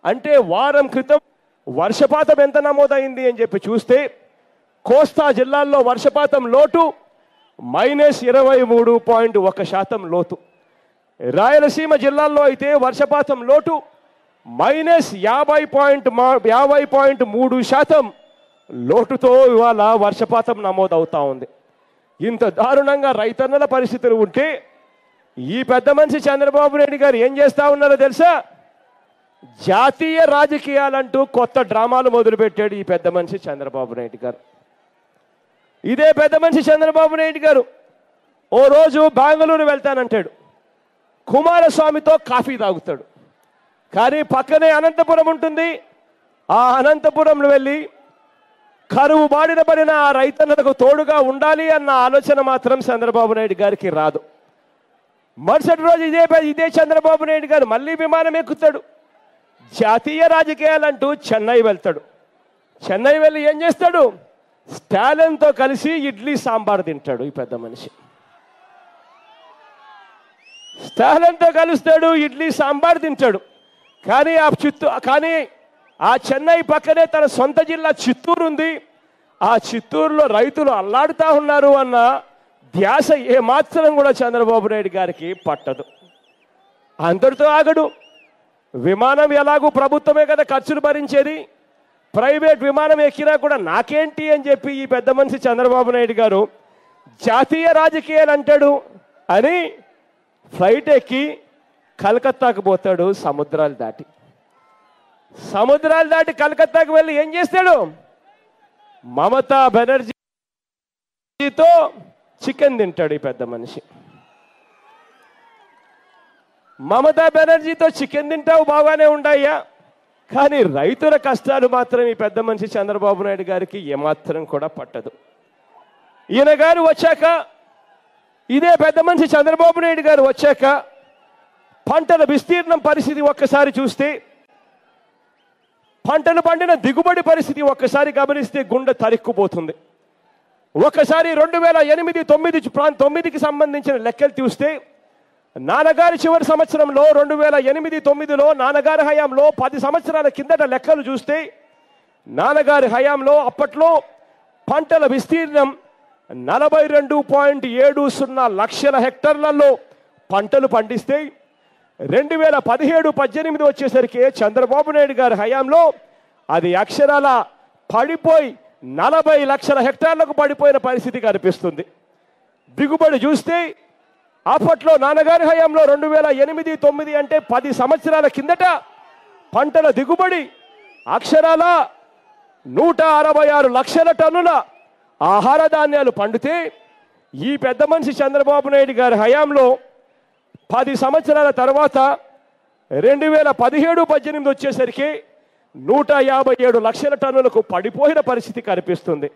అంటే వారం క్రితం వర్షపాతం ఎంత నమోదైంది అని చెప్పి చూస్తే కోస్తా జిల్లాల్లో వర్షపాతం లోటు -23.1% లోతు. రాయలసీమ జిల్లాల్లో అయితే వర్షపాతం లోటు -50.3% లోటుతో ఇవాళ వర్షపాతం నమోదవుతా ఉంది. ఇంత దారుణంగా రైతన్నల పరిస్థితులు ఉంటే ఈ పెద్ద మనిషి చంద్రబాబు నాయుడు గారు ఏం చేస్తా ఉన్నారో తెలుసా? జాతీయ రాజకీయాలంటూ కొత్త డ్రామాలు మొదలుపెట్టాడు ఈ పెద్ద మనిషి చంద్రబాబు నాయుడు గారు. ఇదే పెద్ద మనిషి చంద్రబాబు నాయుడు గారు ఓ రోజు బెంగళూరు వెళ్తానంటాడు, కుమారస్వామితో కాఫీ తాగుతాడు. కానీ పక్కనే అనంతపురం ఉంటుంది. ఆ అనంతపురంలో వెళ్ళి కరువు బారిన పడిన ఆ రైతన్నలకు తోడుగా ఉండాలి అన్న ఆలోచన మాత్రం చంద్రబాబు నాయుడు గారికి రాదు. మరుసటి రోజు ఇదే చంద్రబాబు నాయుడు గారు మళ్ళీ విమానం ఎక్కుతాడు, జాతీయ రాజకీయాలంటూ చెన్నై వెళ్తాడు. చెన్నై వెళ్ళి ఏం చేస్తాడు? స్టాలిన్తో కలిసి ఇడ్లీ సాంబార్ తింటాడు ఈ పెద్ద మనిషి. స్టాలిన్తో కలుస్తాడు, ఇడ్లీ సాంబార్ తింటాడు. కానీ ఆ చెన్నై పక్కనే తన సొంత జిల్లా చిత్తూరు ఉంది. ఆ చిత్తూరులో రైతులు అల్లాడుతూ ఉన్నారు అన్న ధ్యాస ఏమాత్రం కూడా చంద్రబాబు నాయుడు గారికి పట్టదు. అంతటితో ఆగడు. విమానం ఎలాగూ ప్రభుత్వమే కదా ఖర్చులు భరించేది, ప్రైవేట్ విమానం ఎక్కినా కూడా నాకేంటి అని చెప్పి ఈ పెద్ద మనిషి చంద్రబాబు నాయుడు గారు జాతీయ రాజకీయాలు అంటాడు అని ఫ్లైట్ ఎక్కి కలకత్తాకు పోతాడు. సముద్రాలు దాటి కలకత్తాకు వెళ్ళి ఏం చేస్తాడు? మమతా బెనర్జీతో చికెన్ తింటాడు ఈ పెద్ద మనిషి. మమతా బెనర్జీతో చికెన్ తింటావు, బాగానే ఉండయ్యా, కానీ రైతుల కష్టాలు మాత్రం ఈ పెద్ద మనిషి చంద్రబాబు నాయుడు గారికి ఏమాత్రం కూడా పట్టదు. ఈయన గారు వచ్చాక, ఇదే పెద్ద మనిషి చంద్రబాబు నాయుడు గారు వచ్చాక పంటల విస్తీర్ణం పరిస్థితి ఒక్కసారి చూస్తే, పంటలు పండిన దిగుబడి పరిస్థితి ఒక్కసారి గమనిస్తే గుండె తరిక్కుపోతుంది. ఒకసారి 2008-9కి సంబంధించిన లెక్కలు చూస్తే, నాన్నగారి చివరి సంవత్సరంలో 2008-9లో నాన్నగారి హయాంలో 10 సంవత్సరాల కిందట లెక్కలు చూస్తే, నాన్నగారి హయాంలో అప్పట్లో పంటల విస్తీర్ణం 42.70 లక్షల హెక్టార్లలో పంటలు పండిస్తే, 2017-18 వచ్చేసరికి చంద్రబాబు నాయుడు గారి హయాంలో అది అక్షరాల పడిపోయి 40 లక్షల హెక్టార్లకు పడిపోయిన పరిస్థితి కనిపిస్తుంది. దిగుబడి చూస్తే అప్పట్లో నాన్నగారి హయాంలో 2008-9 అంటే 10 సంవత్సరాల కిందట పంటల దిగుబడి అక్షరాల 166 లక్షల టన్నుల ఆహార ధాన్యాలు పండితే, ఈ పెద్ద మనిషి చంద్రబాబు నాయుడు గారి హయాంలో 10 సంవత్సరాల తర్వాత 2017-18 వచ్చేసరికి 157 లక్షల టన్నులకు పడిపోయిన పరిస్థితి కనిపిస్తుంది.